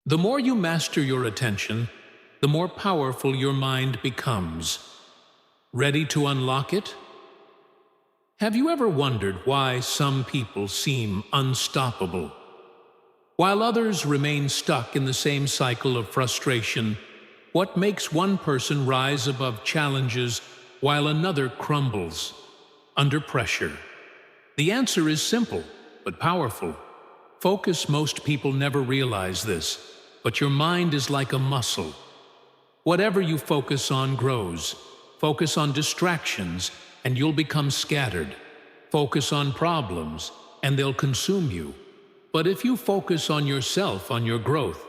The more you master your attention, the more powerful your mind becomes. Ready to unlock it? Have you ever wondered why some people seem unstoppable, while others remain stuck in the same cycle of frustration? What makes one person rise above challenges while another crumbles under pressure? The answer is simple, but powerful. Focus. Most people never realize this, but your mind is like a muscle. Whatever you focus on grows. Focus on distractions, and you'll become scattered. Focus on problems, and they'll consume you. But if you focus on yourself, on your growth,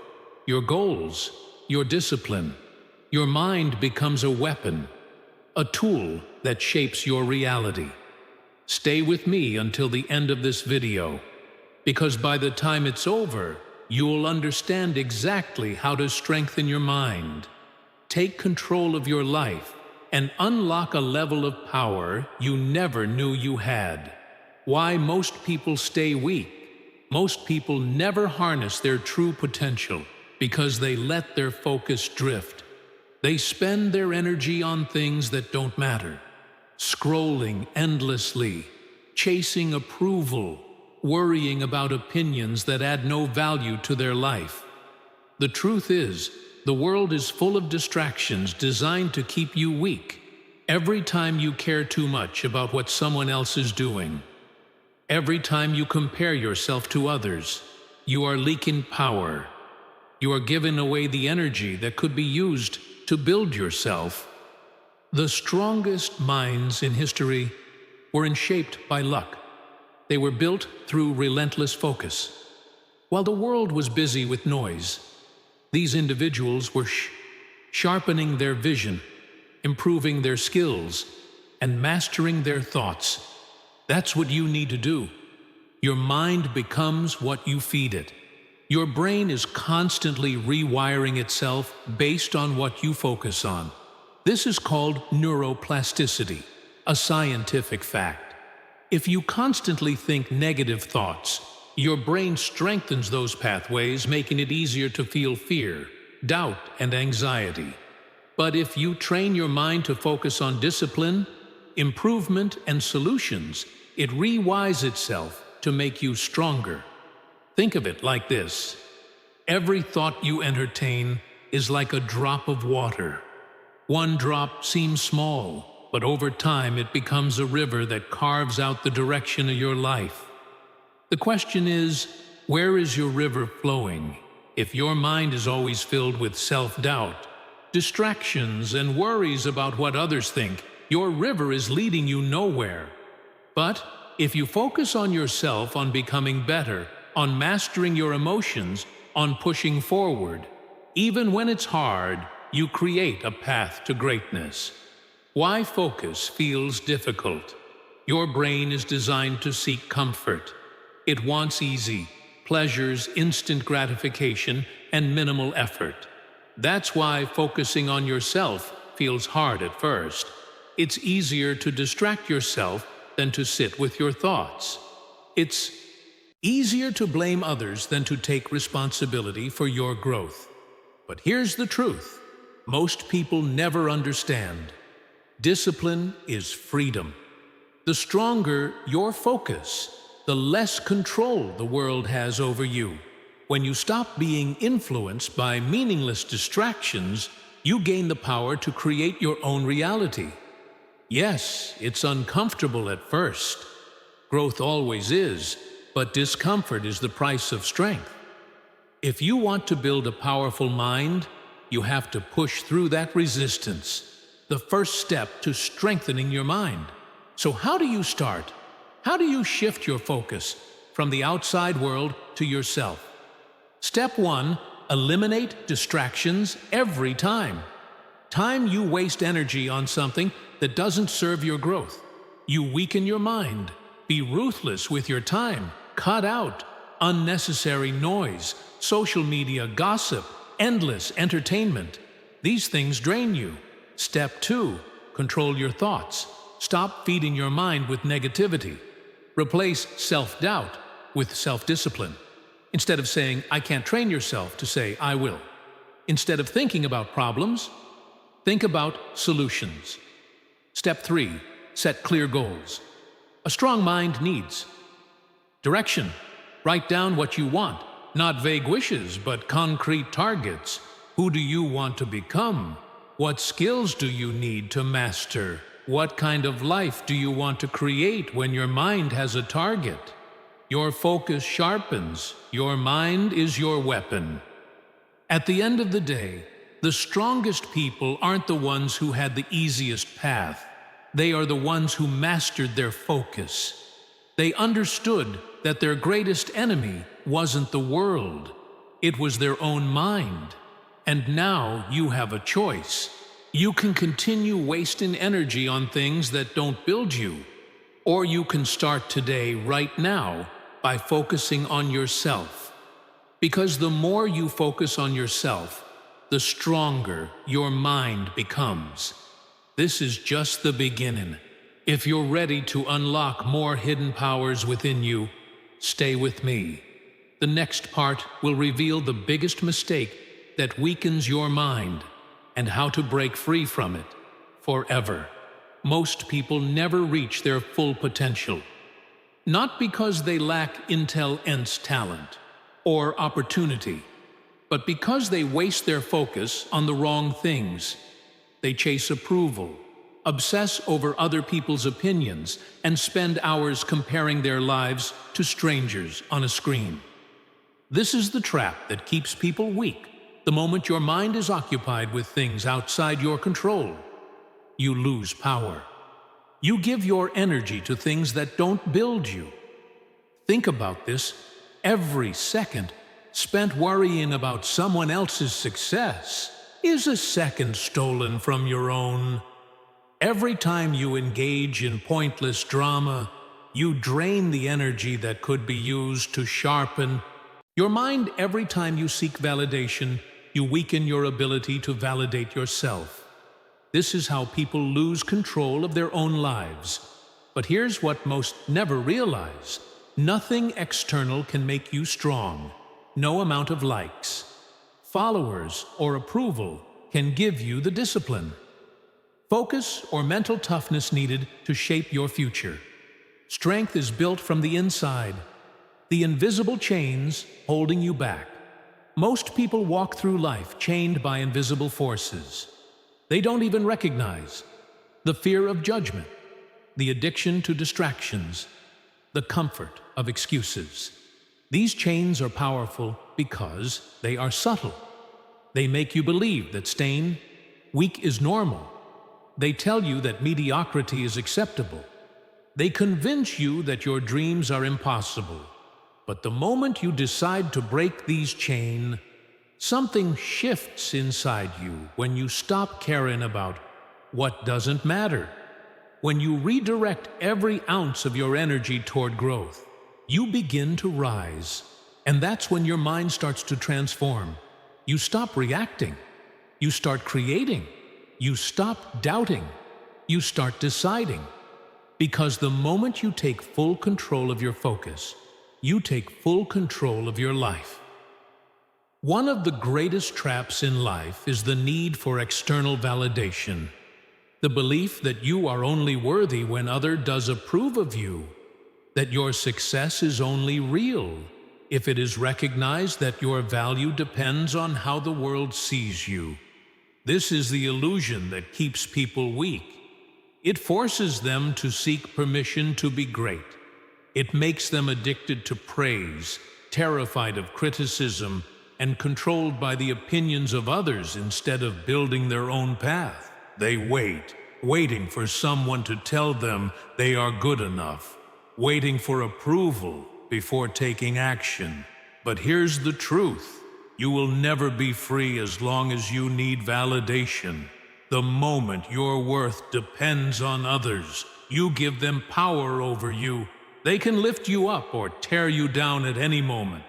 your goals, your discipline, your mind becomes a weapon, a tool that shapes your reality. Stay with me until the end of this video, because by the time it's over, you'll understand exactly how to strengthen your mind, take control of your life, and unlock a level of power you never knew you had. Why most people stay weak. Most people never harness their true potential because they let their focus drift. They spend their energy on things that don't matter, scrolling endlessly, chasing approval, worrying about opinions that add no value to their life. The truth is, the world is full of distractions designed to keep you weak. Every time you care too much about what someone else is doing, every time you compare yourself to others, you are leaking power. You are giving away the energy that could be used to build yourself. The strongest minds in history weren't shaped by luck. They were built through relentless focus. While the world was busy with noise, these individuals were sharpening their vision, improving their skills, and mastering their thoughts. That's what you need to do. Your mind becomes what you feed it. Your brain is constantly rewiring itself based on what you focus on. This is called neuroplasticity, a scientific fact. If you constantly think negative thoughts, your brain strengthens those pathways, making it easier to feel fear, doubt, and anxiety. But if you train your mind to focus on discipline, improvement, and solutions, it rewires itself to make you stronger. Think of it like this. Every thought you entertain is like a drop of water. One drop seems small, but over time it becomes a river that carves out the direction of your life. The question is, where is your river flowing? If your mind is always filled with self-doubt, distractions, and worries about what others think, your river is leading you nowhere. But if you focus on yourself, on becoming better, on mastering your emotions, on pushing forward, even when it's hard, you create a path to greatness. Why focus feels difficult? Your brain is designed to seek comfort. It wants easy pleasures, instant gratification, and minimal effort. That's why focusing on yourself feels hard at first. It's easier to distract yourself than to sit with your thoughts. It's easier to blame others than to take responsibility for your growth. But here's the truth. Most people never understand. Discipline is freedom. The stronger your focus, the less control the world has over you. When you stop being influenced by meaningless distractions, you gain the power to create your own reality. Yes, it's uncomfortable at first. Growth always is, but discomfort is the price of strength. If you want to build a powerful mind, you have to push through that resistance, the first step to strengthening your mind. So how do you start? How do you shift your focus from the outside world to yourself? Step 1, eliminate distractions every time. Time you waste energy on something that doesn't serve your growth. You weaken your mind. Be ruthless with your time. Cut out unnecessary noise, social media gossip, endless entertainment. These things drain you. Step 2, control your thoughts. Stop feeding your mind with negativity. Replace self-doubt with self-discipline. Instead of saying, I can't, train yourself to say, I will. Instead of thinking about problems, think about solutions. Step 3. Set clear goals. A strong mind needs direction. Write down what you want, not vague wishes, but concrete targets. Who do you want to become? What skills do you need to master? What kind of life do you want to create when your mind has a target? Your focus sharpens. Your mind is your weapon. At the end of the day, the strongest people aren't the ones who had the easiest path. They are the ones who mastered their focus. They understood that their greatest enemy wasn't the world. It was their own mind. And now you have a choice. You can continue wasting energy on things that don't build you. Or you can start today, right now, by focusing on yourself. Because the more you focus on yourself, the stronger your mind becomes. This is just the beginning. If you're ready to unlock more hidden powers within you, stay with me. The next part will reveal the biggest mistake that weakens your mind and how to break free from it forever. Most people never reach their full potential, not because they lack intense talent or opportunity, but because they waste their focus on the wrong things. They chase approval, obsess over other people's opinions, and spend hours comparing their lives to strangers on a screen. This is the trap that keeps people weak. The moment your mind is occupied with things outside your control, you lose power. You give your energy to things that don't build you. Think about this. Every second spent worrying about someone else's success is a second stolen from your own. Every time you engage in pointless drama, you drain the energy that could be used to sharpen your mind. Every time you seek validation, you weaken your ability to validate yourself. This is how people lose control of their own lives. But here's what most never realize. Nothing external can make you strong. No amount of likes, followers, or approval can give you the discipline, focus, or mental toughness needed to shape your future. Strength is built from the inside, the invisible chains holding you back. Most people walk through life chained by invisible forces they don't even recognize: the fear of judgment, the addiction to distractions, the comfort of excuses. These chains are powerful because they are subtle. They make you believe that staying weak is normal. They tell you that mediocrity is acceptable. They convince you that your dreams are impossible. But the moment you decide to break these chains, something shifts inside you when you stop caring about what doesn't matter. When you redirect every ounce of your energy toward growth, you begin to rise. And that's when your mind starts to transform. You stop reacting. You start creating. You stop doubting. You start deciding. Because the moment you take full control of your focus, you take full control of your life. One of the greatest traps in life is the need for external validation. The belief that you are only worthy when others does approve of you, that your success is only real if it is recognized that your value depends on how the world sees you. This is the illusion that keeps people weak. It forces them to seek permission to be great. It makes them addicted to praise, terrified of criticism, and controlled by the opinions of others instead of building their own path. They wait, waiting for someone to tell them they are good enough, waiting for approval before taking action. But here's the truth: you will never be free as long as you need validation. The moment your worth depends on others, you give them power over you. They can lift you up or tear you down at any moment.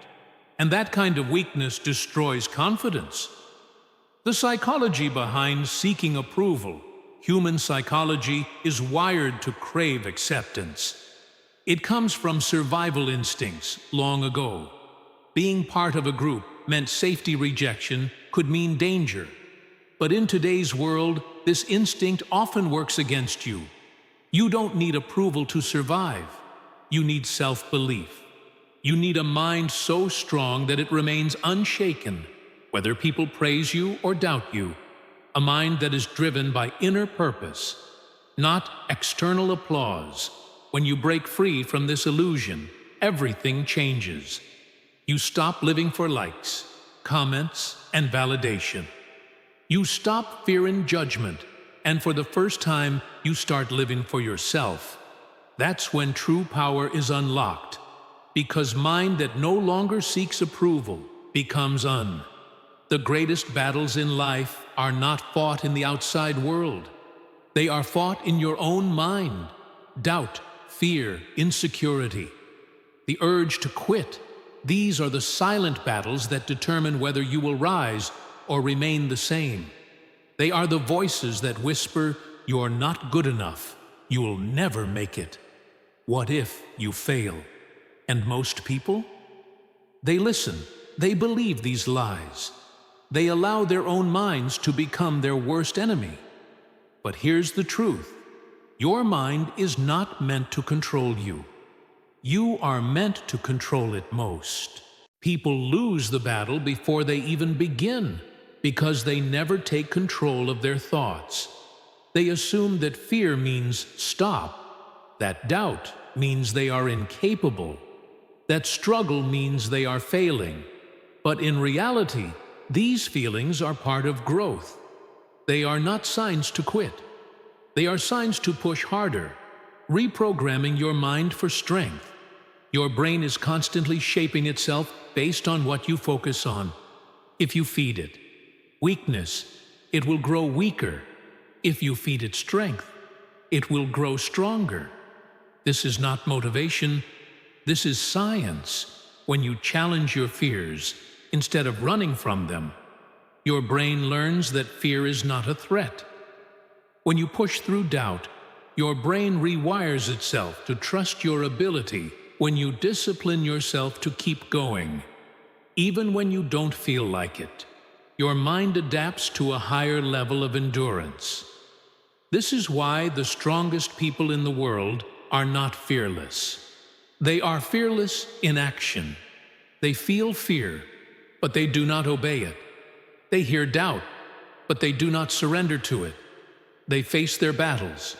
And that kind of weakness destroys confidence. The psychology behind seeking approval, human psychology, is wired to crave acceptance. It comes from survival instincts long ago. Being part of a group meant safety. Rejection could mean danger. But in today's world, this instinct often works against you. You don't need approval to survive. You need self-belief. You need a mind so strong that it remains unshaken, whether people praise you or doubt you. A mind that is driven by inner purpose, not external applause. When you break free from this illusion, everything changes. You stop living for likes, comments, and validation. You stop fearing judgment, and for the first time, you start living for yourself. That's when true power is unlocked, because mind that no longer seeks approval becomes un. The greatest battles in life are not fought in the outside world. They are fought in your own mind. Doubt, fear, insecurity, the urge to quit. These are the silent battles that determine whether you will rise or remain the same. They are the voices that whisper, "You're not good enough. You'll never make it. What if you fail?" And most people? They listen. They believe these lies. They allow their own minds to become their worst enemy. But here's the truth. Your mind is not meant to control you. You are meant to control it most. People lose the battle before they even begin, because they never take control of their thoughts. They assume that fear means stop, that doubt means they are incapable, that struggle means they are failing. But in reality, these feelings are part of growth. They are not signs to quit. They are signs to push harder, reprogramming your mind for strength. Your brain is constantly shaping itself based on what you focus on. If you feed it weakness, it will grow weaker. If you feed it strength, it will grow stronger. This is not motivation. This is science. When you challenge your fears instead of running from them, your brain learns that fear is not a threat. When you push through doubt, your brain rewires itself to trust your ability. When you discipline yourself to keep going, even when you don't feel like it, your mind adapts to a higher level of endurance. This is why the strongest people in the world are not fearless. They are fearless in action. They feel fear, but they do not obey it. They hear doubt, but they do not surrender to it. They face their battles,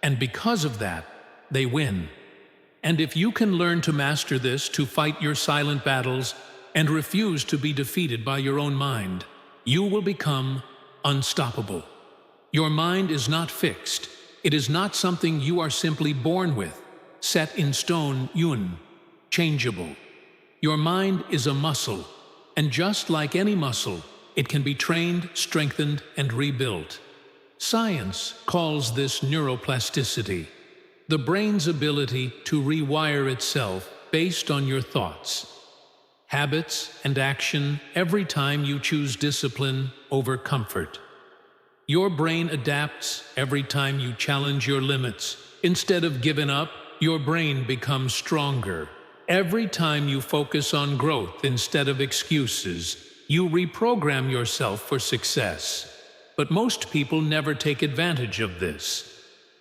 and because of that, they win. And if you can learn to master this, to fight your silent battles and refuse to be defeated by your own mind, you will become unstoppable. Your mind is not fixed. It is not something you are simply born with, set in stone, changeable. Your mind is a muscle, and just like any muscle, it can be trained, strengthened, and rebuilt. Science calls this neuroplasticity, the brain's ability to rewire itself based on your thoughts, habits, and action every time you choose discipline over comfort. Your brain adapts every time you challenge your limits. Instead of giving up, your brain becomes stronger. Every time you focus on growth instead of excuses, you reprogram yourself for success. But most people never take advantage of this.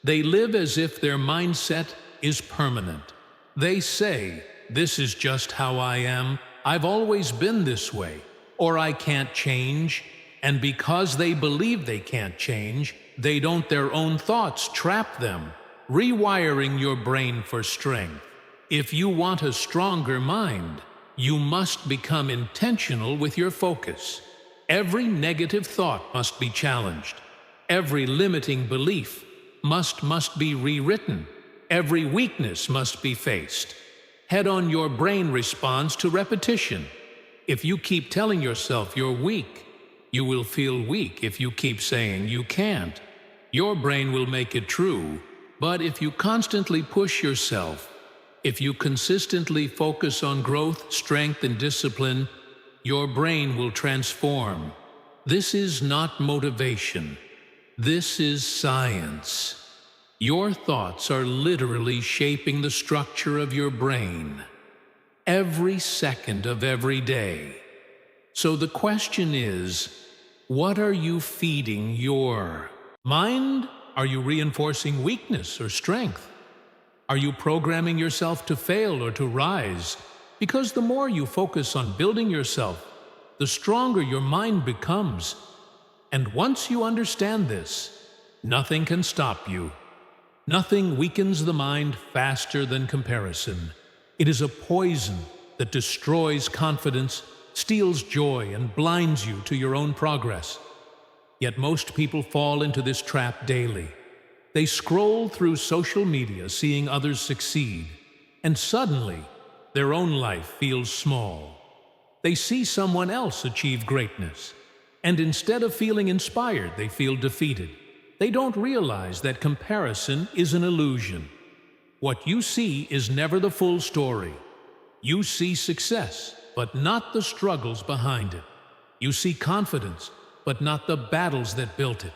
They live as if their mindset is permanent. They say, "This is just how I am, I've always been this way," or "I can't change." And because they believe they can't change, they don't. Their own thoughts trap them, rewiring your brain for strength. If you want a stronger mind, you must become intentional with your focus. Every negative thought must be challenged. Every limiting belief must be rewritten. Every weakness must be faced. Head-on, your brain responds to repetition. If you keep telling yourself you're weak, you will feel weak. If you keep saying you can't, your brain will make it true. But if you constantly push yourself, if you consistently focus on growth, strength, and discipline, your brain will transform. This is not motivation. This is science. Your thoughts are literally shaping the structure of your brain. every second of every day. So the question is, what are you feeding your mind? Are you reinforcing weakness or strength? Are you programming yourself to fail or to rise? Because the more you focus on building yourself, the stronger your mind becomes. And once you understand this, nothing can stop you. Nothing weakens the mind faster than comparison. It is a poison that destroys confidence, steals joy, and blinds you to your own progress. Yet most people fall into this trap daily. They scroll through social media seeing others succeed, and suddenly their own life feels small. They see someone else achieve greatness, and instead of feeling inspired, they feel defeated. They don't realize that comparison is an illusion. What you see is never the full story. You see success, but not the struggles behind it. You see confidence, but not the battles that built it.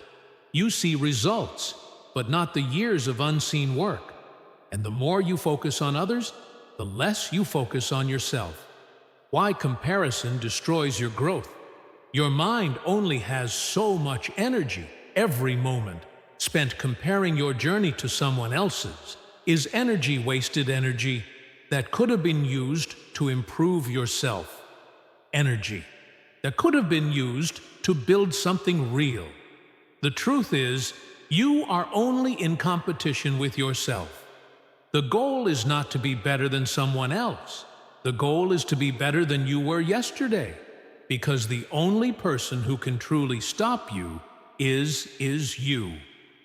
You see results, but not the years of unseen work. And the more you focus on others, the less you focus on yourself. Why comparison destroys your growth? Your mind only has so much energy. Every moment spent comparing your journey to someone else's is energy, wasted energy that could have been used to improve yourself. Energy that could have been used to build something real. The truth is, you are only in competition with yourself. The goal is not to be better than someone else. The goal is to be better than you were yesterday, because the only person who can truly stop you is you.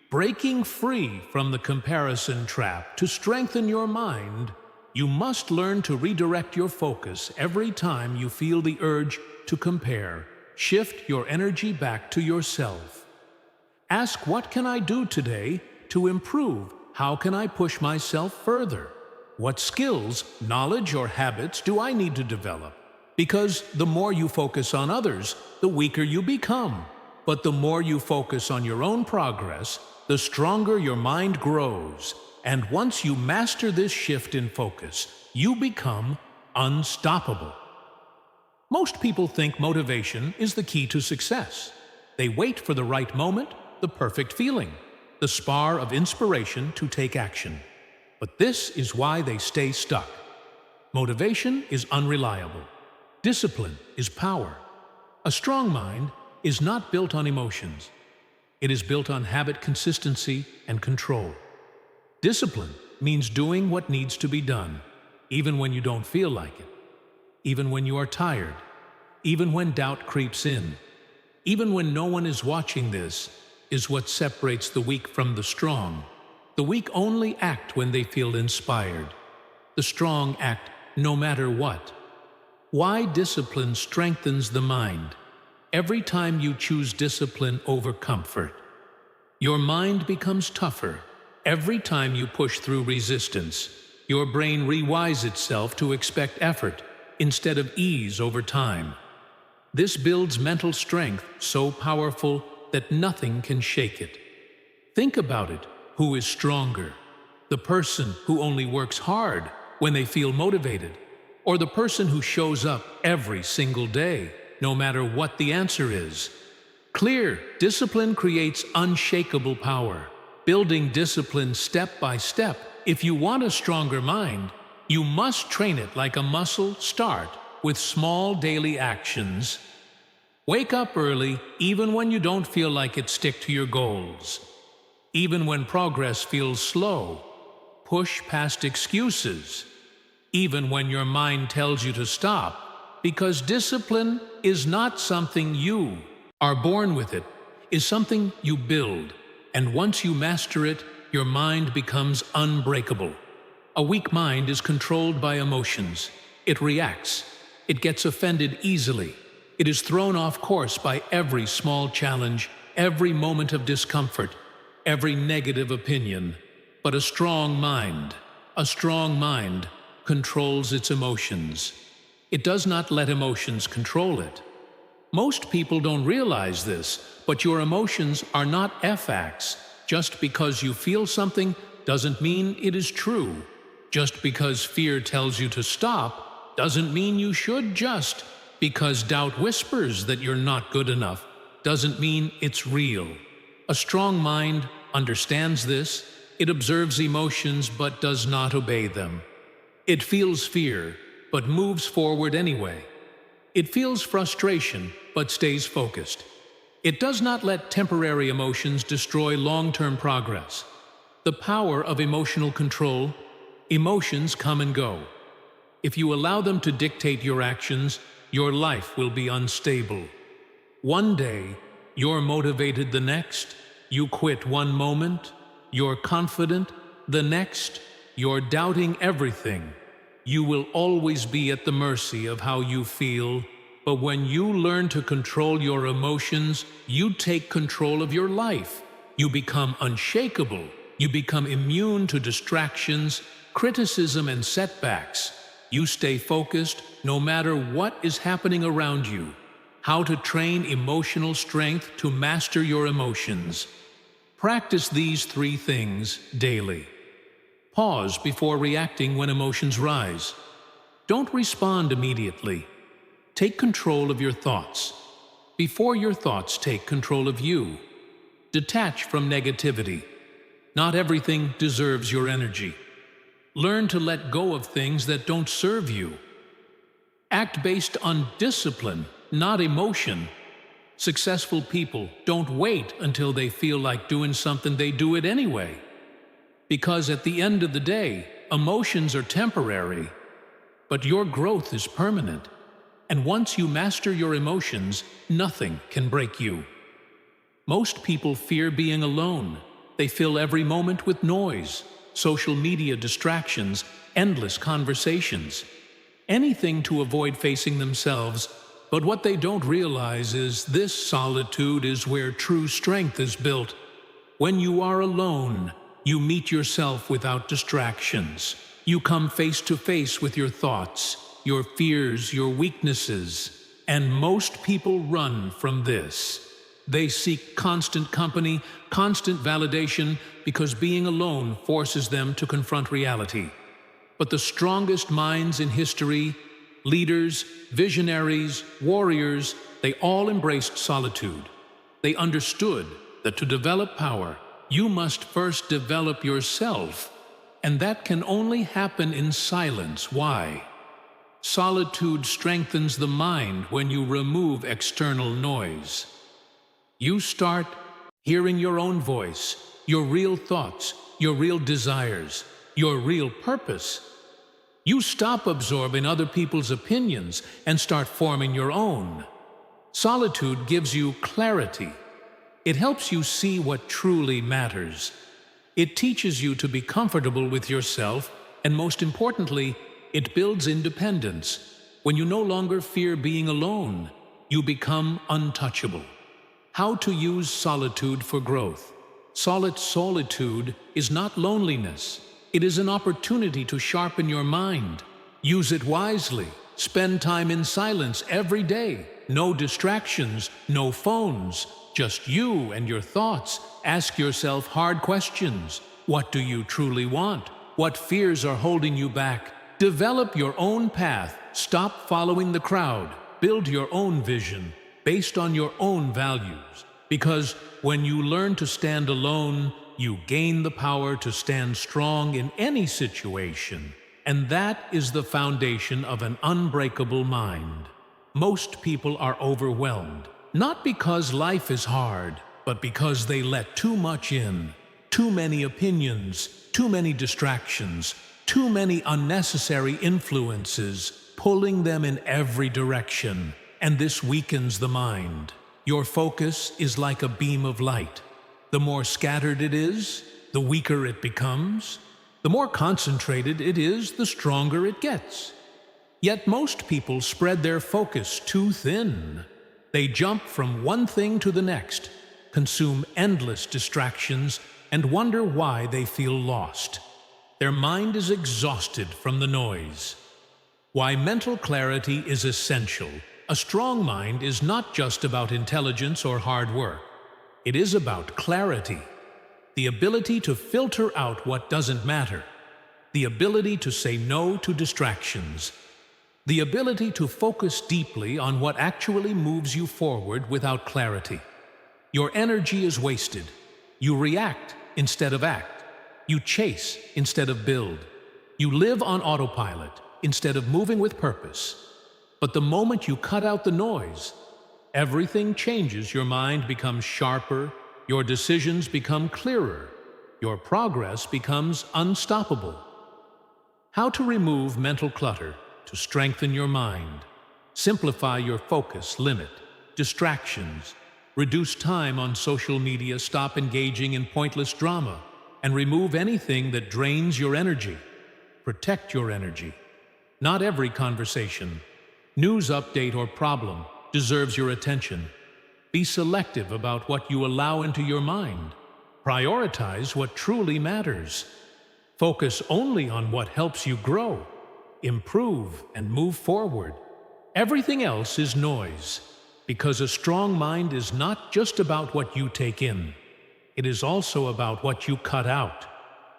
Breaking free from the comparison trap to strengthen your mind, you must learn to redirect your focus every time you feel the urge to compare. Shift your energy back to yourself. Ask, what can I do today to improve? How can I push myself further? What skills, knowledge, or habits do I need to develop? Because the more you focus on others, the weaker you become. But the more you focus on your own progress, the stronger your mind grows. And once you master this shift in focus, you become unstoppable. Most people think motivation is the key to success. They wait for the right moment, the perfect feeling, the spark of inspiration to take action. But this is why they stay stuck. Motivation is unreliable. Discipline is power. A strong mind is not built on emotions. It is built on habit, consistency, and control. Discipline means doing what needs to be done, even when you don't feel like it, even when you are tired, even when doubt creeps in, even when no one is watching. This is what separates the weak from the strong. The weak only act when they feel inspired. The strong act no matter what. Why discipline strengthens the mind? Every time you choose discipline over comfort, your mind becomes tougher. Every time you push through resistance, your brain rewires itself to expect effort instead of ease over time. This builds mental strength so powerful that nothing can shake it. Think about it. Who is stronger? The person who only works hard when they feel motivated, or the person who shows up every single day, no matter what the answer is? Clear, discipline creates unshakable power. Building discipline step by step. If you want a stronger mind, you must train it like a muscle. Start with small daily actions. Wake up early, even when you don't feel like it. Stick to your goals. Even when progress feels slow, push past excuses. Even when your mind tells you to stop, because discipline is not something you are born with. It is something you build, and once you master it, your mind becomes unbreakable. A weak mind is controlled by emotions. It reacts. It gets offended easily. It is thrown off course by every small challenge, every moment of discomfort, every negative opinion. But a strong mind controls its emotions. It does not let emotions control it. Most people don't realize this, but your emotions are not facts. Just because you feel something doesn't mean it is true. Just because fear tells you to stop doesn't mean you should just. Because doubt whispers that you're not good enough doesn't mean it's real. A strong mind understands this. It observes emotions but does not obey them. It feels fear but moves forward anyway. It feels frustration but stays focused. It does not let temporary emotions destroy long-term progress. The power of emotional control: emotions come and go. If you allow them to dictate your actions, your life will be unstable. One day, you're motivated, the next, you quit one moment, you're confident, the next, you're doubting everything. You will always be at the mercy of how you feel, but when you learn to control your emotions, you take control of your life. You become unshakable. You become immune to distractions, criticism, and setbacks. You stay focused no matter what is happening around you. How to train emotional strength to master your emotions. Practice these 3 things daily. Pause before reacting when emotions rise. Don't respond immediately. Take control of your thoughts before your thoughts take control of you. Detach from negativity. Not everything deserves your energy. Learn to let go of things that don't serve you. Act based on discipline, not emotion. Successful people don't wait until they feel like doing something, they do it anyway. Because at the end of the day, emotions are temporary, but your growth is permanent. And once you master your emotions, nothing can break you. Most people fear being alone. They fill every moment with noise, social media distractions, endless conversations, anything to avoid facing themselves. But what they don't realize is this solitude is where true strength is built. When you are alone, you meet yourself without distractions. You come face to face with your thoughts, your fears, your weaknesses. And most people run from this. They seek constant company, constant validation, because being alone forces them to confront reality. But the strongest minds in history, leaders, visionaries, warriors, they all embraced solitude. They understood that to develop power, you must first develop yourself, and that can only happen in silence. Why? Solitude strengthens the mind when you remove external noise. You start hearing your own voice, your real thoughts, your real desires, your real purpose. You stop absorbing other people's opinions and start forming your own. Solitude gives you clarity. It helps you see what truly matters. It teaches you to be comfortable with yourself, and most importantly, it builds independence. When you no longer fear being alone, you become untouchable. How to use solitude for growth. Solitude is not loneliness. It is an opportunity to sharpen your mind. Use it wisely. Spend time in silence every day. No distractions, no phones. Just you and your thoughts. Ask yourself hard questions. What do you truly want? What fears are holding you back? Develop your own path. Stop following the crowd. Build your own vision based on your own values. Because when you learn to stand alone, you gain the power to stand strong in any situation. And that is the foundation of an unbreakable mind. Most people are overwhelmed. Not because life is hard, but because they let too much in. Too many opinions, too many distractions, too many unnecessary influences, pulling them in every direction. And this weakens the mind. Your focus is like a beam of light. The more scattered it is, the weaker it becomes. The more concentrated it is, the stronger it gets. Yet most people spread their focus too thin. They jump from one thing to the next, consume endless distractions, and wonder why they feel lost. Their mind is exhausted from the noise. Why mental clarity is essential. A strong mind is not just about intelligence or hard work. It is about clarity. The ability to filter out what doesn't matter. The ability to say no to distractions. The ability to focus deeply on what actually moves you forward without clarity. Your energy is wasted. You react instead of act. You chase instead of build. You live on autopilot instead of moving with purpose. But the moment you cut out the noise, everything changes. Your mind becomes sharper, your decisions become clearer, your progress becomes unstoppable. How to remove mental clutter to strengthen your mind. Simplify your focus, limit distractions, reduce time on social media, stop engaging in pointless drama, and remove anything that drains your energy. Protect your energy. Not every conversation, news update, or problem deserves your attention. Be selective about what you allow into your mind. Prioritize what truly matters. Focus only on what helps you grow, improve, and move forward. Everything else is noise, because a strong mind is not just about what you take in. It is also about what you cut out.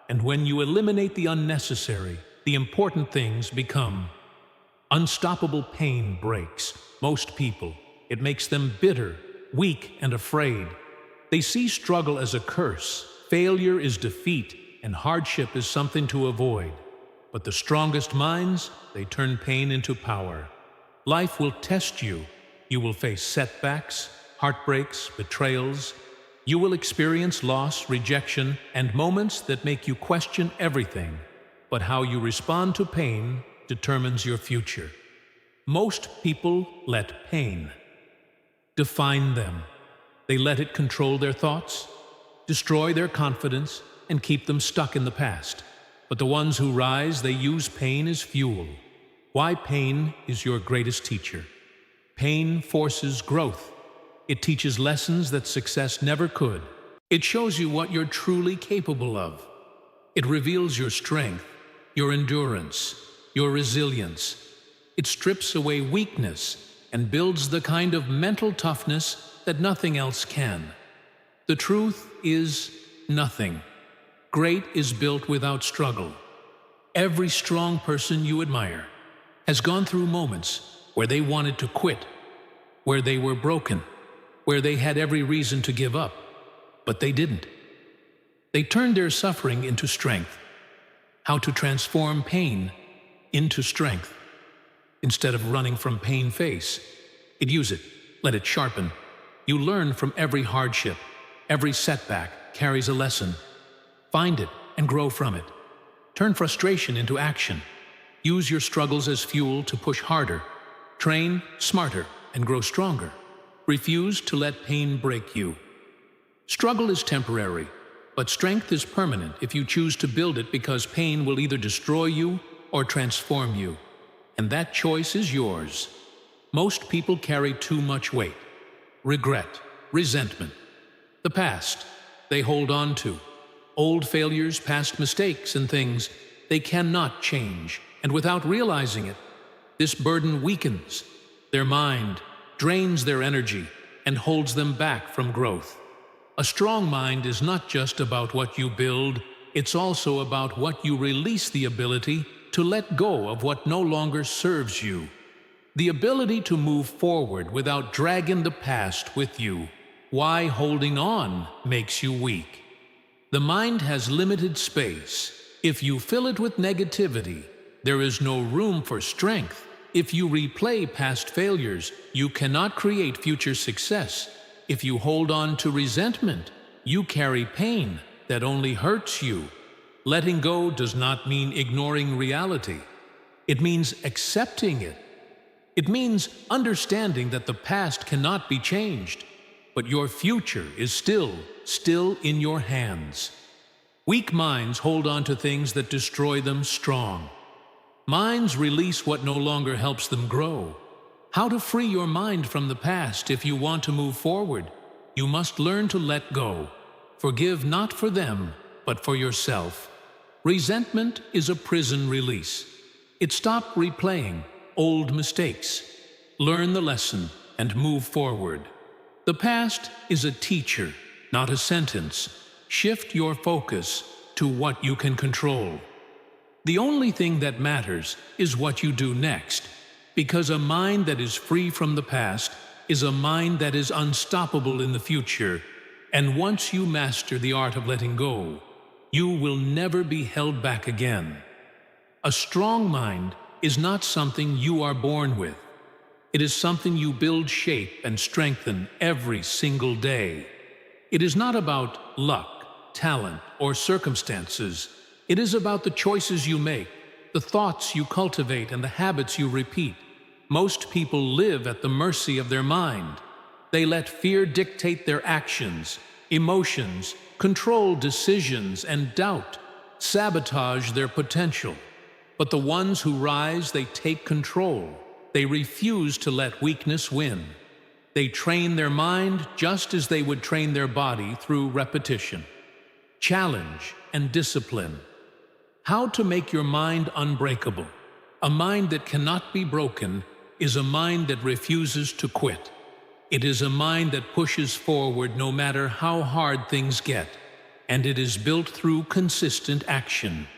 And when you eliminate the unnecessary, the important things become. Unstoppable pain breaks most people. It makes them bitter, weak, and afraid. They see struggle as a curse, failure is defeat, and hardship is something to avoid. But the strongest minds, they turn pain into power. Life will test you. You will face setbacks, heartbreaks, betrayals. You will experience loss, rejection, and moments that make you question everything. But how you respond to pain determines your future. Most people let pain define them. They let it control their thoughts, destroy their confidence, and keep them stuck in the past. But the ones who rise, they use pain as fuel. Why pain is your greatest teacher. Pain forces growth. It teaches lessons that success never could. It shows you what you're truly capable of. It reveals your strength, your endurance, your resilience. It strips away weakness and builds the kind of mental toughness that nothing else can. The truth is nothing great is built without struggle. Every strong person you admire has gone through moments where they wanted to quit, where they were broken, where they had every reason to give up, but they didn't. They turned their suffering into strength. How to transform pain into strength. Instead of running from pain, face it, use it, let it sharpen. You learn from every hardship. Every setback carries a lesson. Find it and grow from it. Turn frustration into action. Use your struggles as fuel to push harder. Train smarter and grow stronger. Refuse to let pain break you. Struggle is temporary, but strength is permanent if you choose to build it, because pain will either destroy you or transform you. And that choice is yours. Most people carry too much weight. Regret, resentment. The past they hold on to. Old failures, past mistakes, and things they cannot change. And without realizing it, this burden weakens their mind, drains their energy, and holds them back from growth. A strong mind is not just about what you build, it's also about what you release, the ability to let go of what no longer serves you. The ability to move forward without dragging the past with you. Why holding on makes you weak. The mind has limited space. If you fill it with negativity, there is no room for strength. If you replay past failures, you cannot create future success. If you hold on to resentment, you carry pain that only hurts you. Letting go does not mean ignoring reality. It means accepting it. It means understanding that the past cannot be changed, but your future is still in your hands. Weak minds hold on to things that destroy them. Strong minds release what no longer helps them grow. How to free your mind from the past? If you want to move forward, you must learn to let go. Forgive not for them, but for yourself. Resentment is a prison release. It stops replaying old mistakes. Learn the lesson and move forward. The past is a teacher, not a sentence. Shift your focus to what you can control. The only thing that matters is what you do next. Because a mind that is free from the past is a mind that is unstoppable in the future, and once you master the art of letting go, you will never be held back again. A strong mind is not something you are born with. It is something you build, shape, and strengthen every single day. It is not about luck, talent, or circumstances. It is about the choices you make, the thoughts you cultivate, and the habits you repeat. Most people live at the mercy of their mind. They let fear dictate their actions, emotions, control decisions, and doubt sabotage their potential. But the ones who rise, they take control. They refuse to let weakness win. They train their mind just as they would train their body through repetition, challenge, and discipline. How to make your mind unbreakable. A mind that cannot be broken is a mind that refuses to quit. It is a mind that pushes forward no matter how hard things get, and it is built through consistent action.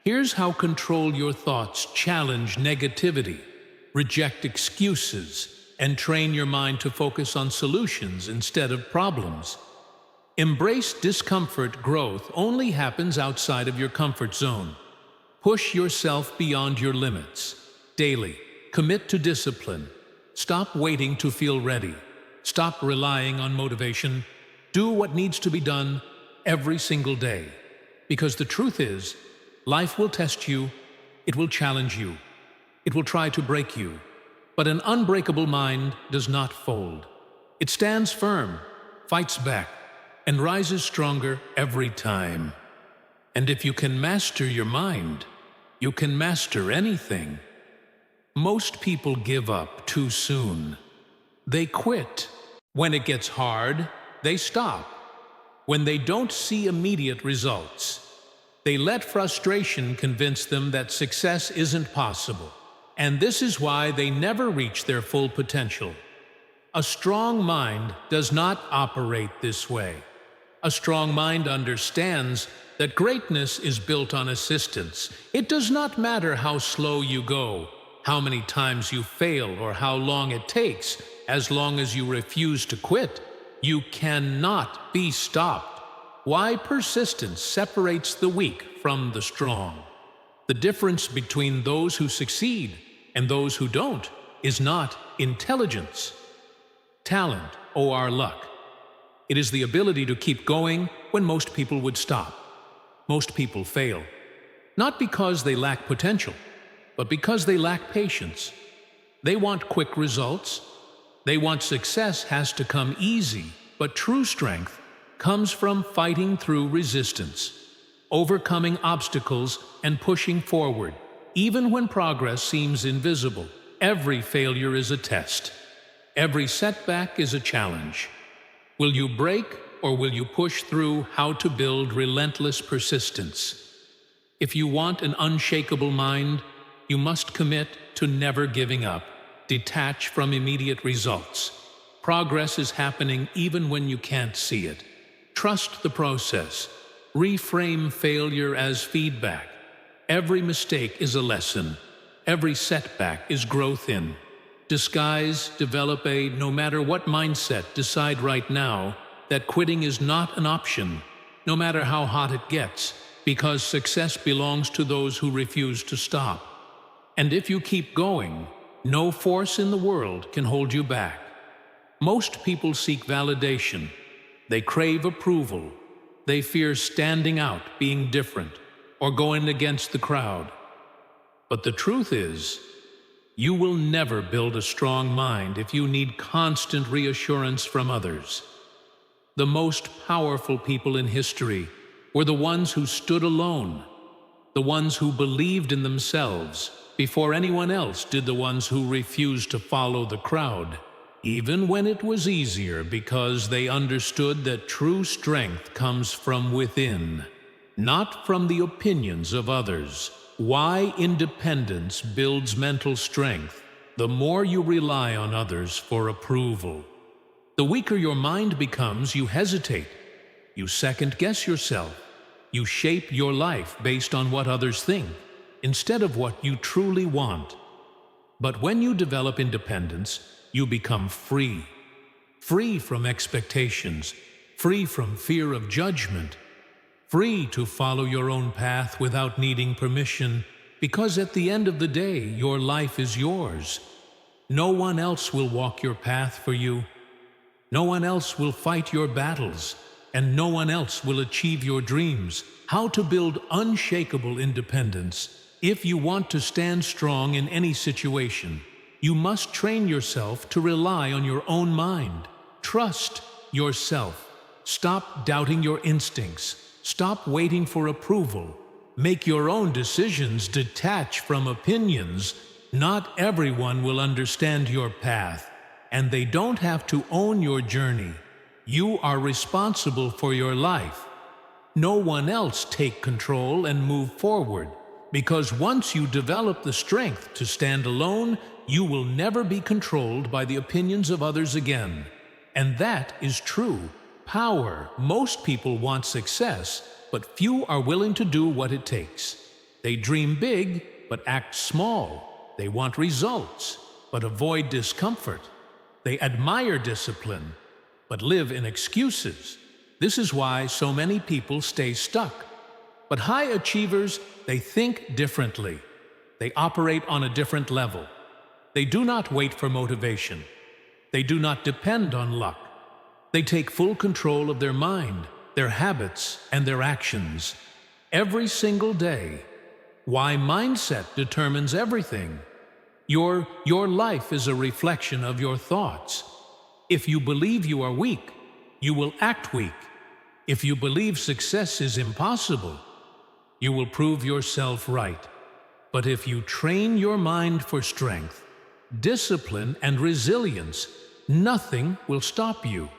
Here's how: control your thoughts, challenge negativity, reject excuses, and train your mind to focus on solutions instead of problems. Embrace discomfort. Growth only happens outside of your comfort zone. Push yourself beyond your limits. Daily, commit to discipline. Stop waiting to feel ready. Stop relying on motivation. Do what needs to be done every single day. Because the truth is, life will test you, it will challenge you, it will try to break you. But an unbreakable mind does not fold. It stands firm, fights back, and rises stronger every time. And if you can master your mind, you can master anything. Most people give up too soon. They quit. When it gets hard, they stop. When they don't see immediate results, they let frustration convince them that success isn't possible. And this is why they never reach their full potential. A strong mind does not operate this way. A strong mind understands that greatness is built on assistance. It does not matter how slow you go, how many times you fail, or how long it takes. As long as you refuse to quit, you cannot be stopped. Why persistence separates the weak from the strong. The difference between those who succeed and those who don't is not intelligence, talent, or luck. It is the ability to keep going when most people would stop. Most people fail, not because they lack potential, but because they lack patience. They want quick results. They want success has to come easy, but true strength comes from fighting through resistance, overcoming obstacles, and pushing forward, even when progress seems invisible. Every failure is a test. Every setback is a challenge. Will you break or will you push through? How to build relentless persistence. If you want an unshakable mind, you must commit to never giving up. Detach from immediate results. Progress is happening even when you can't see it. Trust the process. Reframe failure as feedback. Every mistake is a lesson. Every setback is growth in disguise. Develop a no matter what mindset. Decide right now that quitting is not an option, no matter how hot it gets, because success belongs to those who refuse to stop. And if you keep going, no force in the world can hold you back. Most people seek validation. They crave approval. They fear standing out, being different, or going against the crowd. But the truth is, you will never build a strong mind if you need constant reassurance from others. The most powerful people in history were the ones who stood alone, the ones who believed in themselves before anyone else did, the ones who refused to follow the crowd, even when it was easier, because they understood that true strength comes from within, not from the opinions of others. Why independence builds mental strength. The more you rely on others for approval, the weaker your mind becomes. You hesitate. You second-guess yourself. You shape your life based on what others think, instead of what you truly want. But when you develop independence, you become free. Free from expectations, free from fear of judgment, free to follow your own path without needing permission, because at the end of the day, your life is yours. No one else will walk your path for you. No one else will fight your battles, and no one else will achieve your dreams. How to build unshakable independence. If you want to stand strong in any situation, you must train yourself to rely on your own mind. Trust yourself. Stop doubting your instincts. Stop waiting for approval. Make your own decisions. Detach from opinions. Not everyone will understand your path, and they don't have to own your journey. You are responsible for your life. No one else take control and move forward, because once you develop the strength to stand alone, you will never be controlled by the opinions of others again. And that is true power. Most people want success, but few are willing to do what it takes. They dream big, but act small. They want results, but avoid discomfort. They admire discipline, but live in excuses. This is why so many people stay stuck. But high achievers, they think differently. They operate on a different level. They do not wait for motivation. They do not depend on luck. They take full control of their mind, their habits, and their actions every single day. Why mindset determines everything. Your life is a reflection of your thoughts. If you believe you are weak, you will act weak. If you believe success is impossible, you will prove yourself right. But if you train your mind for strength, discipline, and resilience, nothing will stop you.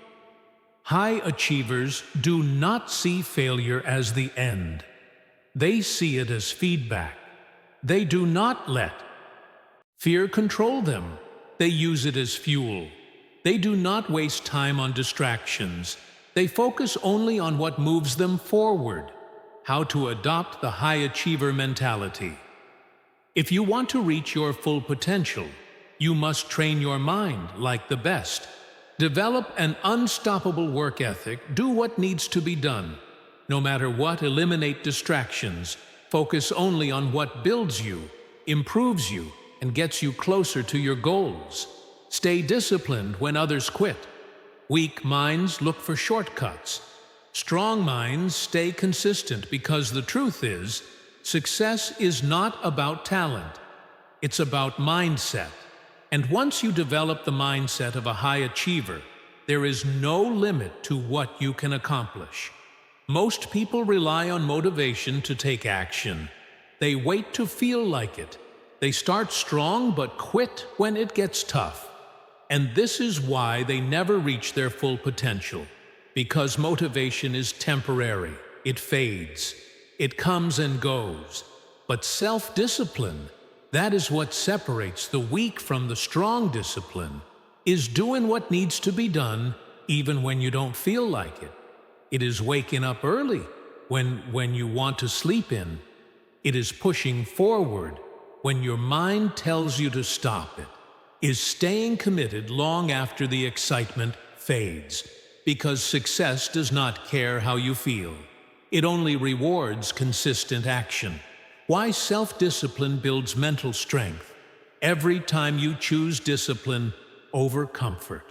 High achievers do not see failure as the end. They see it as feedback. They do not let fear control them. They use it as fuel. They do not waste time on distractions. They focus only on what moves them forward. How to adopt the high achiever mentality. If you want to reach your full potential, you must train your mind like the best. Develop an unstoppable work ethic. Do what needs to be done. No matter what, eliminate distractions. Focus only on what builds you, improves you, and gets you closer to your goals. Stay disciplined when others quit. Weak minds look for shortcuts. Strong minds stay consistent, because the truth is, success is not about talent. It's about mindset. And once you develop the mindset of a high achiever, there is no limit to what you can accomplish. Most people rely on motivation to take action. They wait to feel like it. They start strong but quit when it gets tough. And this is why they never reach their full potential. Because motivation is temporary. It fades. It comes and goes. But self-discipline, that is what separates the weak from the strong. Discipline is doing what needs to be done even when you don't feel like it. It is waking up early when you want to sleep in. It is pushing forward when your mind tells you to stop. It is staying committed long after the excitement fades, because success does not care how you feel. It only rewards consistent action. Why self-discipline builds mental strength. Every time you choose discipline over comfort,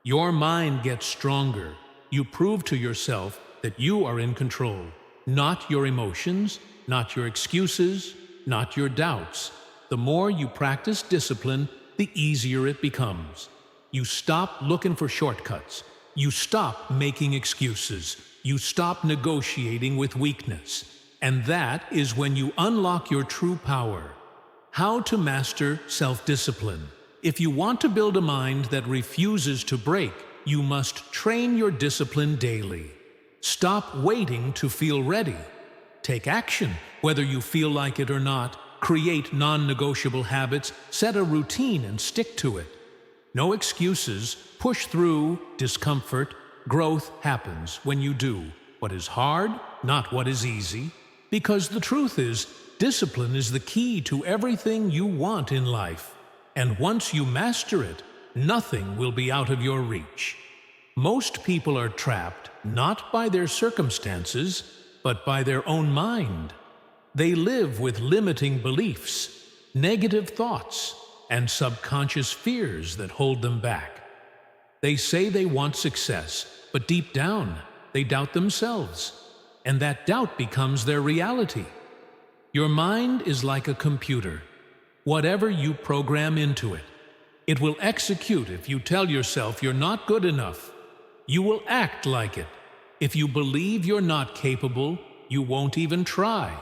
your mind gets stronger. You prove to yourself that you are in control, not your emotions, not your excuses, not your doubts. The more you practice discipline, the easier it becomes. You stop looking for shortcuts. You stop making excuses. You stop negotiating with weakness. And that is when you unlock your true power. How to master self-discipline. If you want to build a mind that refuses to break, you must train your discipline daily. Stop waiting to feel ready. Take action, whether you feel like it or not. Create non-negotiable habits. Set a routine and stick to it. No excuses. Push through discomfort. Growth happens when you do what is hard, not what is easy. Because the truth is, discipline is the key to everything you want in life. And once you master it, nothing will be out of your reach. Most people are trapped not by their circumstances, but by their own mind. They live with limiting beliefs, negative thoughts, and subconscious fears that hold them back. They say they want success, but deep down, they doubt themselves, and that doubt becomes their reality. Your mind is like a computer. Whatever you program into it, it will execute. If you tell yourself you're not good enough, you will act like it. If you believe you're not capable, you won't even try.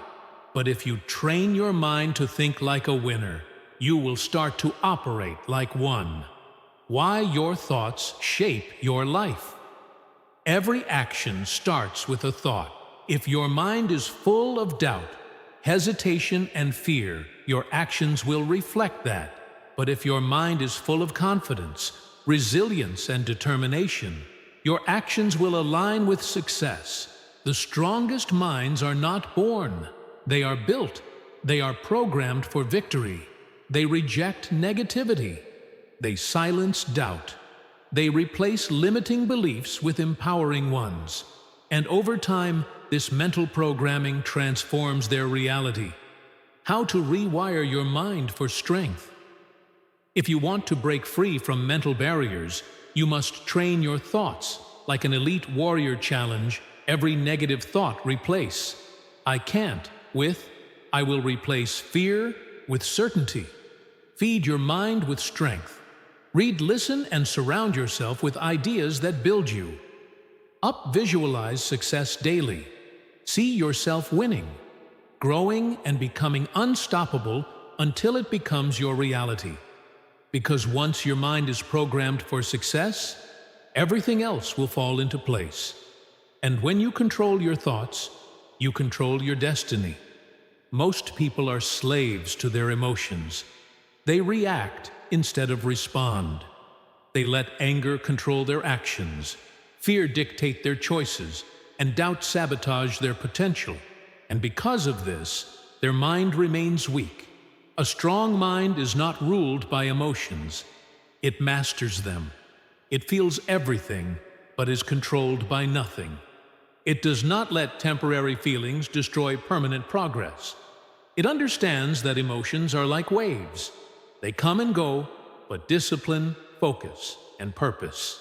But if you train your mind to think like a winner, you will start to operate like one. Why your thoughts shape your life. Every action starts with a thought. If your mind is full of doubt, hesitation, and fear, your actions will reflect that. But if your mind is full of confidence, resilience, and determination, your actions will align with success. The strongest minds are not born. They are built. They are programmed for victory. They reject negativity. They silence doubt. They replace limiting beliefs with empowering ones. And over time, this mental programming transforms their reality. How to rewire your mind for strength. If you want to break free from mental barriers, you must train your thoughts. Like an elite warrior challenge, every negative thought replace "I can't" with "I will" replace fear with certainty. Feed your mind with strength. Read, listen, and surround yourself with ideas that build you. Visualize success daily. See yourself winning, growing, and becoming unstoppable until it becomes your reality. Because once your mind is programmed for success, everything else will fall into place. And when you control your thoughts, you control your destiny. Most people are slaves to their emotions. They react instead of respond. They let anger control their actions, fear dictate their choices, and doubt sabotage their potential. And because of this, their mind remains weak. A strong mind is not ruled by emotions. It masters them. It feels everything, but is controlled by nothing. It does not let temporary feelings destroy permanent progress. It understands that emotions are like waves. They come and go, but discipline, focus, and purpose,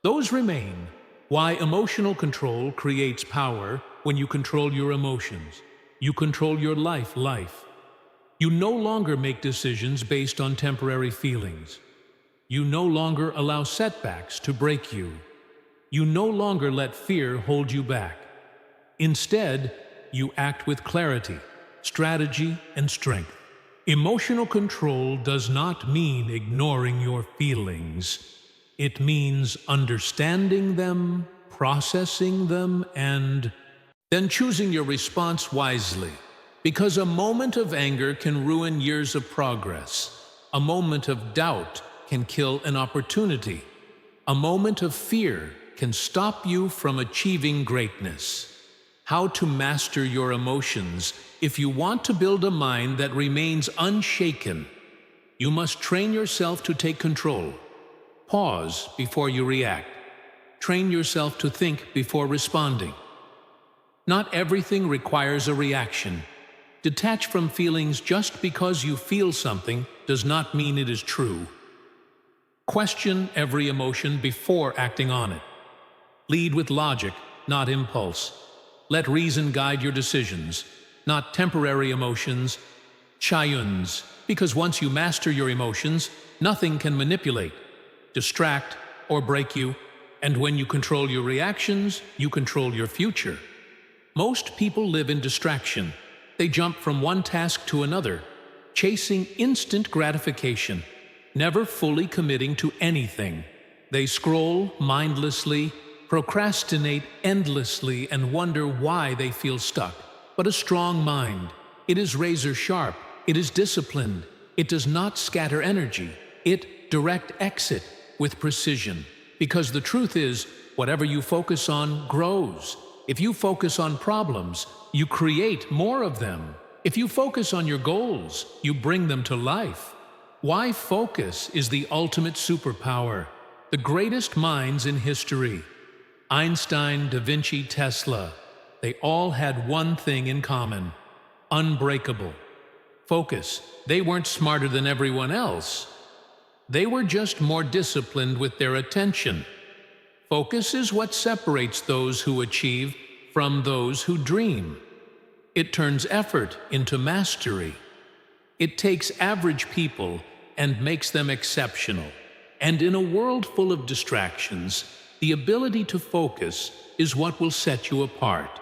those remain. Why emotional control creates power. When you control your emotions, you control your life. You no longer make decisions based on temporary feelings. You no longer allow setbacks to break you. You no longer let fear hold you back. Instead, you act with clarity, strategy, and strength. Emotional control does not mean ignoring your feelings. It means understanding them, processing them, and then choosing your response wisely. Because a moment of anger can ruin years of progress. A moment of doubt can kill an opportunity. A moment of fear can stop you from achieving greatness. How to master your emotions. If you want to build a mind that remains unshaken, you must train yourself to take control. Pause before you react. Train yourself to think before responding. Not everything requires a reaction. Detach from feelings. Just because you feel something does not mean it is true. Question every emotion before acting on it. Lead with logic, not impulse. Let reason guide your decisions, not temporary emotions, chayuns. Because once you master your emotions, nothing can manipulate, distract, or break you. And when you control your reactions, you control your future. Most people live in distraction. They jump from one task to another, chasing instant gratification, never fully committing to anything. They scroll mindlessly, procrastinate endlessly, and wonder why they feel stuck. But a strong mind, it is razor sharp, it is disciplined, it does not scatter energy, it direct exit with precision. Because the truth is, whatever you focus on grows. If you focus on problems, you create more of them. If you focus on your goals, you bring them to life. Why focus is the ultimate superpower. The greatest minds in history, Einstein, Da Vinci, Tesla, they all had one thing in common: unbreakable focus. They weren't smarter than everyone else. They were just more disciplined with their attention. Focus is what separates those who achieve from those who dream. It turns effort into mastery. It takes average people and makes them exceptional. And in a world full of distractions, the ability to focus is what will set you apart.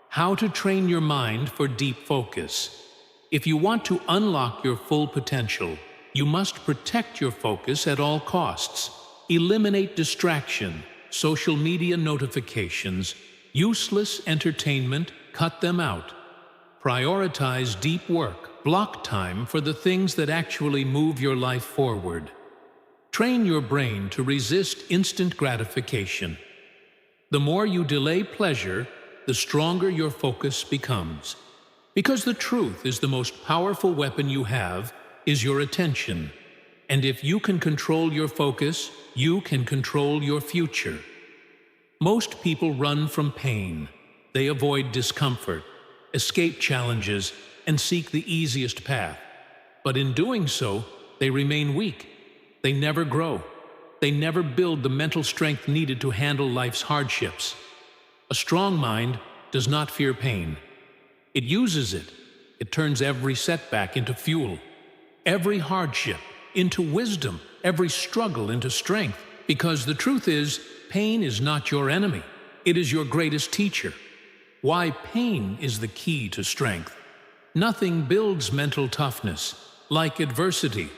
How to train your mind for deep focus. If you want to unlock your full potential, you must protect your focus at all costs. Eliminate distraction, social media notifications, useless entertainment, cut them out. Prioritize deep work, block time for the things that actually move your life forward. Train your brain to resist instant gratification. The more you delay pleasure, the stronger your focus becomes. Because the truth is the most powerful weapon you have is your attention. And if you can control your focus, you can control your future. Most people run from pain. They avoid discomfort, escape challenges, and seek the easiest path. But in doing so, they remain weak. They never grow. They never build the mental strength needed to handle life's hardships. A strong mind does not fear pain. It uses it. It turns every setback into fuel, every hardship into wisdom, every struggle into strength. Because the truth is, pain is not your enemy. It is your greatest teacher. Why pain is the key to strength. Nothing builds mental toughness like adversity.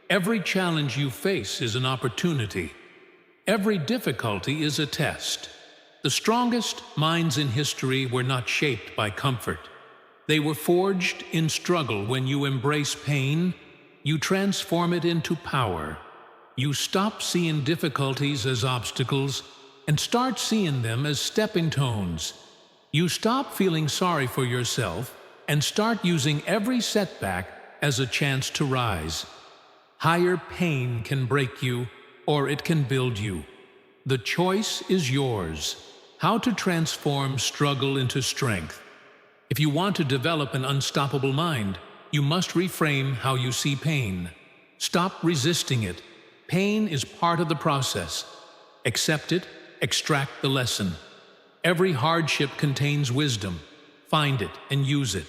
Every challenge you face is an opportunity. Every difficulty is a test. The strongest minds in history were not shaped by comfort. They were forged in struggle. When you embrace pain, you transform it into power. You stop seeing difficulties as obstacles and start seeing them as stepping stones. You stop feeling sorry for yourself and start using every setback as a chance to rise. Higher pain can break you, or it can build you. The choice is yours. How to transform struggle into strength. If you want to develop an unstoppable mind, you must reframe how you see pain. Stop resisting it. Pain is part of the process. Accept it, extract the lesson. Every hardship contains wisdom. Find it and use it.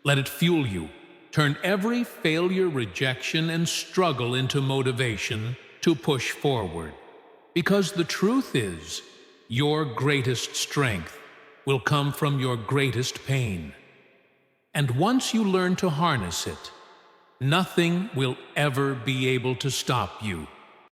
Let it fuel you. Turn every failure, rejection, and struggle into motivation to push forward. Because the truth is, your greatest strength will come from your greatest pain. And once you learn to harness it, nothing will ever be able to stop you.